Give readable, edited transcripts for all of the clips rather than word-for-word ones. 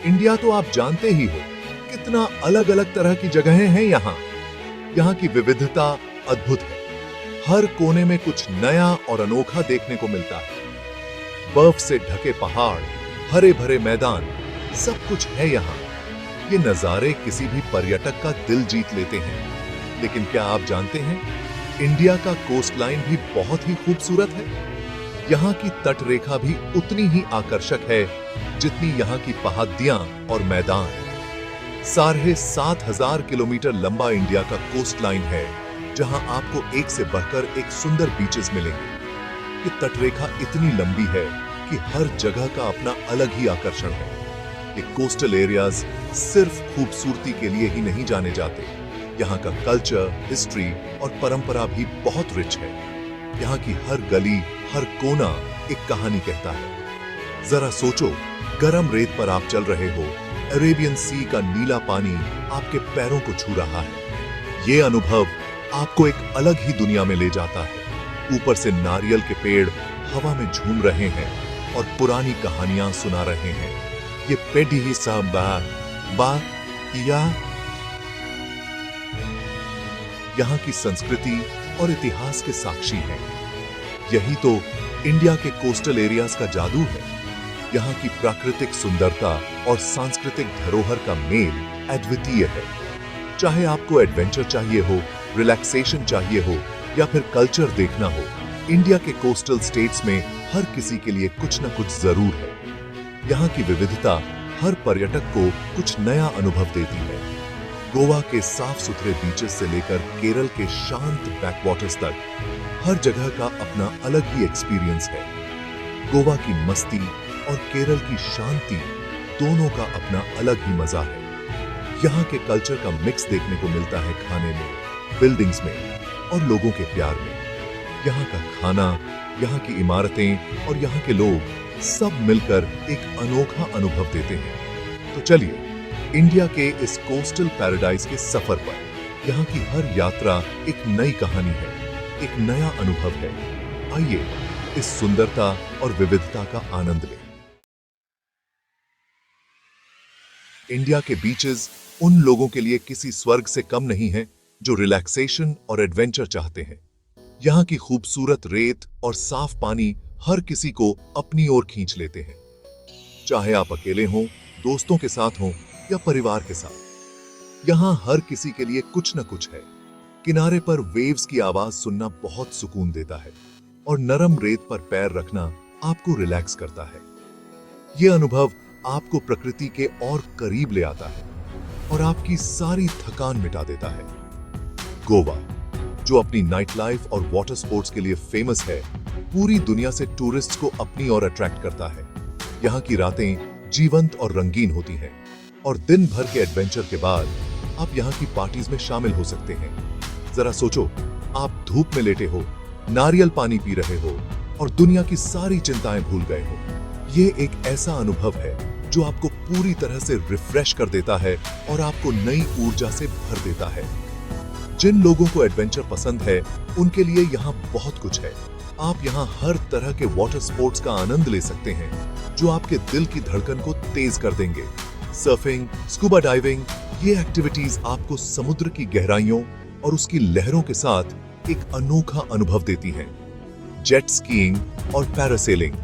India तो आप जानते ही हो, कितना अलग अलग तरह की जगहें हैं यहाँ। यहाँ की विविधता अद्भुत है। हर कोने में कुछ नया और अनोखा देखने को मिलता है। बर्फ से ढके पहाड़, हरे भरे मैदान, सब कुछ है यहाँ। ये नजारे किसी भी पर्यटक का दिल जीत लेते हैं। लेकिन क्या आप जानते हैं, इंडिया का कोस्ट लाइन भी बहुत ही खूबसूरत है। यहाँ की तट रेखा भी उतनी ही आकर्षक है जितनी यहाँ की पहाड़ियां और मैदान। 7,500 किलोमीटर लंबा इंडिया का कोस्ट लाइन है, जहां आपको एक से बढ़कर एक सुंदर बीचेस मिलेंगे। ये तटरेखा इतनी लंबी है कि हर जगह का अपना अलग ही आकर्षण है। ये कोस्टल एरियाज सिर्फ खूबसूरती के लिए ही नहीं जाने जाते। यहाँ का कल्चर, हिस्ट्री और परंपरा भी बहुत रिच है। यहाँ की हर गली, हर कोना एक कहानी कहता है। जरा सोचो, गरम रेत पर आप चल रहे हो, अरेबियन सी का नीला पानी आपके पैरों को छू रहा है। ये अनुभव आपको एक अलग ही दुनिया में ले जाता है। ऊपर से नारियल के पेड़ हवा में झूम रहे हैं और पुरानी कहानियां सुना रहे हैं। ये पेडी ही साहब बा या यहाँ की संस्कृति और इतिहास के साक्षी हैं। यही तो इंडिया के कोस्टल एरियाज का जादू है। यहाँ की प्राकृतिक सुंदरता और सांस्कृतिक धरोहर का मेल अद्वितीय है। चाहे आपको एडवेंचर चाहिए हो, रिलैक्सेशन चाहिए हो या फिर कल्चर देखना हो, इंडिया के कोस्टल स्टेट्स में हर किसी के लिए कुछ न कुछ जरूर है। यहाँ की विविधता हर पर्यटक को कुछ नया अनुभव देती है। गोवा के साफ सुथरे बीचेस से लेकर केरल के शांत बैकवाटर्स तक हर जगह का अपना अलग ही एक्सपीरियंस है। गोवा की मस्ती और केरल की शांति दोनों का अपना अलग ही मजा है। यहाँ के कल्चर का मिक्स देखने को मिलता है खाने में, बिल्डिंग्स में और लोगों के प्यार में। यहाँ का खाना, यहाँ की इमारतें और यहाँ के लोग सब मिलकर एक अनोखा अनुभव देते हैं। तो चलिए, इंडिया के इस कोस्टल पैराडाइज के सफर पर। यहाँ की हर यात्रा एक नई कहानी है, एक नया अनुभव है। आइए इस सुंदरता और विविधता का आनंद लें। इंडिया के बीचेस उन लोगों के लिए किसी स्वर्ग से कम नहीं है जो रिलैक्सेशन और एडवेंचर चाहते हैं। यहाँ की खूबसूरत रेत और साफ पानी हर किसी को अपनी ओर खींच लेते हैं। चाहे आप अकेले हों, दोस्तों के साथ हों या परिवार के साथ, यहाँ हर किसी के लिए कुछ न कुछ है। किनारे पर वेव्स की आवाज सुनना बहुत सुकून देता है और नरम रेत पर पैर रखना आपको रिलैक्स करता है। यह अनुभव आपको प्रकृति के और करीब ले आता है और आपकी सारी थकान मिटा देता है। गोवा, जो अपनी नाइट लाइफ और वाटर स्पोर्ट्स के लिए फेमस है, पूरी दुनिया से टूरिस्ट्स को अपनी ओर अट्रैक्ट करता है। यहाँ की रातें जीवंत और रंगीन होती हैं और दिन भर के एडवेंचर के बाद आप यहाँ की पार्टीज में शामिल हो सकते हैं। जरा सोचो, आप धूप में लेटे हो, नारियल पानी पी रहे हो और दुनिया की सारी चिंताएं भूल गए हो। ये एक ऐसा अनुभव है जो आपको पूरी तरह से रिफ्रेश कर देता है और आपको नई ऊर्जा से भर देता है। जिन लोगों को एडवेंचर पसंद है, उनके लिए यहाँ बहुत कुछ है। आप यहाँ हर तरह के वाटर स्पोर्ट्स का आनंद ले सकते हैं जो आपके दिल की धड़कन को तेज कर देंगे। सर्फिंग, स्कूबा डाइविंग, ये एक्टिविटीज आपको समुद्र की गहराइयों और उसकी लहरों के साथ एक अनोखा अनुभव देती हैं। जेट स्कीइंग और पैरासेलिंग,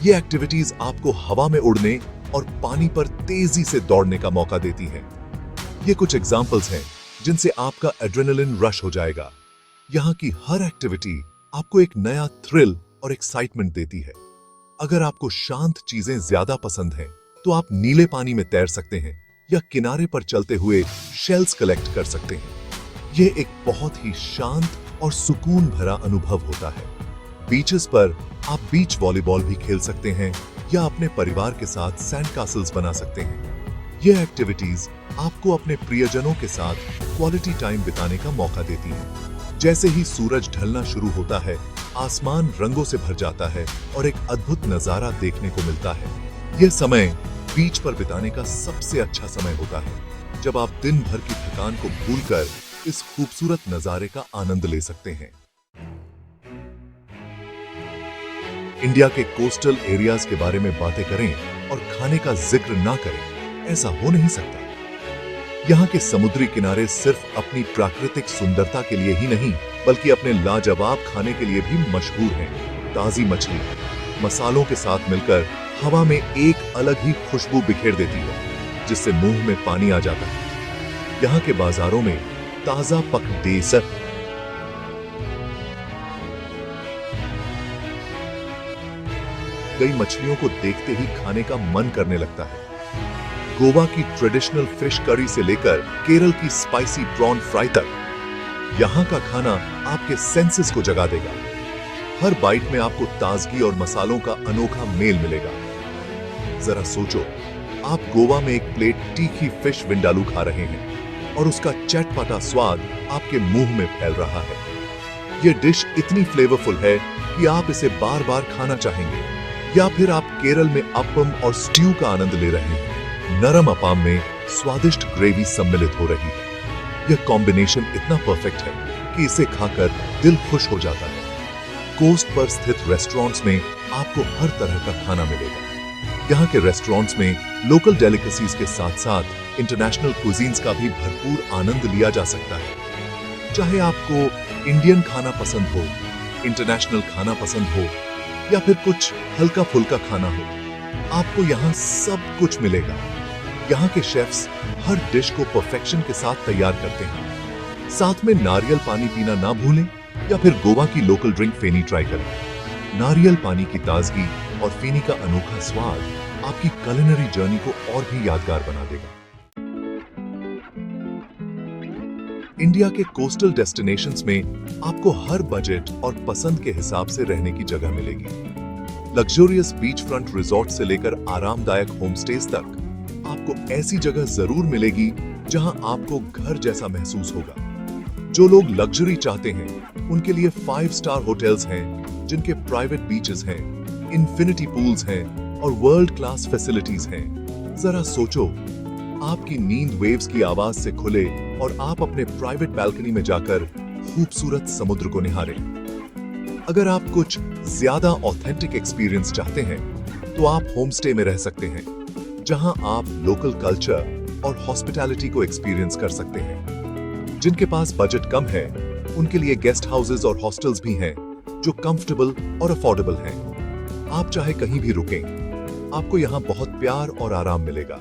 ये एक्टिविटीज आपको हवा में उड़ने और पानी पर तेजी से दौड़ने का मौका देती हैं। ये कुछ एग्जाम्पल्स हैं जिनसे आपका एड्रेनलिन रश हो जाएगा। यहाँ की हर एक्टिविटी आपको एक नया थ्रिल और एक्साइटमेंट देती है। अगर आपको शांत चीजें ज्यादा पसंद हैं, तो आप नीले पानी में तैर सकते हैं या किनारे पर चलते हुए शेल्स कलेक्ट कर सकते हैं। यह एक बहुत ही शांत और सुकून भरा अनुभव होता है। बीचेस पर आप बीच वॉलीबॉल भी खेल सकते हैं या अपने परिवार के साथ सैंड कासल्स बना सकते हैं। यह एक्टिविटीज आपको अपने प्रियजनों के साथ क्वालिटी टाइम बिताने का मौका देती हैं। जैसे ही सूरज ढलना शुरू होता है, आसमान रंगों से भर जाता है और एक अद्भुत नजारा देखने को मिलता है। यह समय बीच पर बिताने का सबसे अच्छा समय होता है, जब आप दिन भर की थकान को भूलकर इस खूबसूरत नजारे का आनंद ले सकते हैं। इंडिया के कोस्टल एरियाज के बारे में बातें करें और खाने का जिक्र ना करें ऐसा हो नहीं सकता। यहाँ के समुद्री किनारे सिर्फ अपनी प्राकृतिक सुंदरता के लिए ही नहीं, बल्कि अपने लाजवाब खाने के लिए भी मशहूर हैं। ताजी मछली मसालों के साथ मिलकर हवा में एक अलग ही खुशबू बिखेर देती है, जिससे मुंह में पानी आ जाता है। यहाँ के बाजारों में ताजा पकडेसर, कई मछलियों को देखते ही खाने का मन करने लगता है। गोवा की ट्रेडिशनल फिश करी से लेकर केरल की स्पाइसी प्रॉन फ्राई तक, यहाँ का खाना आपके सेंसेस को जगा देगा। हर बाइट में आपको ताजगी और मसालों का अनोखा मेल मिलेगा। जरा सोचो, आप गोवा में एक प्लेट तीखी फिश विंडालू खा रहे हैं और उसका चटपटा स्वाद आपके मुंह में फैल रहा है। यह डिश इतनी फ्लेवरफुल है कि आप इसे बार बार खाना चाहेंगे। या फिर आप केरल में अप्पम और स्ट्यू का आनंद ले रहे हैं। नरम अप्पम में स्वादिष्ट ग्रेवी सम्मिलित हो रही है। यह कॉम्बिनेशन इतना परफेक्ट है कि इसे खाकर दिल खुश हो जाता है। कोस्ट पर स्थित रेस्टोरेंट्स में आपको हर तरह का खाना मिलेगा। यहाँ के रेस्टोरेंट्स में लोकल डेलिकेसीज के साथ साथ इंटरनेशनल कुजीन्स का भी भरपूर आनंद लिया जा सकता है। चाहे आपको इंडियन खाना पसंद हो, इंटरनेशनल खाना पसंद हो या फिर कुछ हल्का फुल्का खाना हो, आपको यहाँ सब कुछ मिलेगा। यहाँ के शेफ्स हर डिश को परफेक्शन के साथ तैयार करते हैं। साथ में नारियल पानी पीना ना भूलें या फिर गोवा की लोकल ड्रिंक फेनी ट्राई करें। नारियल पानी की ताजगी और फेनी का अनोखा स्वाद आपकी कुलिनरी जर्नी को और भी यादगार बना देगा। इंडिया के कोस्टल डेस्टिनेशंस में आपको हर बजट और पसंद के हिसाब से रहने की जगह मिलेगी। लग्जरियस बीच फ्रंट रिजॉर्ट से लेकर आरामदायक होमस्टेज तक आपको ऐसी जगह जरूर मिलेगी जहां आपको घर जैसा महसूस होगा। जो लोग लग्जरी चाहते हैं, उनके लिए 5 स्टार होटल्स हैं, जिनके प्राइवेट बीचेस हैं, इन्फिनिटी पूल्स हैं और वर्ल्ड क्लास फैसिलिटीज हैं। जरा सोचो, आपकी नींद वेव्स की आवाज से खुले और आप अपने प्राइवेट बैल्कनी में जाकर खूबसूरत समुद्र को निहारें। अगर आप कुछ ज्यादा ऑथेंटिक एक्सपीरियंस चाहते हैं, तो आप होमस्टे में रह सकते हैं, जहां आप लोकल कल्चर और हॉस्पिटैलिटी को एक्सपीरियंस कर सकते हैं। जिनके पास बजट कम है, उनके लिए गेस्ट हाउसेज और हॉस्टल्स भी हैं, जो कंफर्टेबल और अफोर्डेबल हैं। आप चाहे कहीं भी रुकें, आपको यहाँ बहुत प्यार और आराम मिलेगा।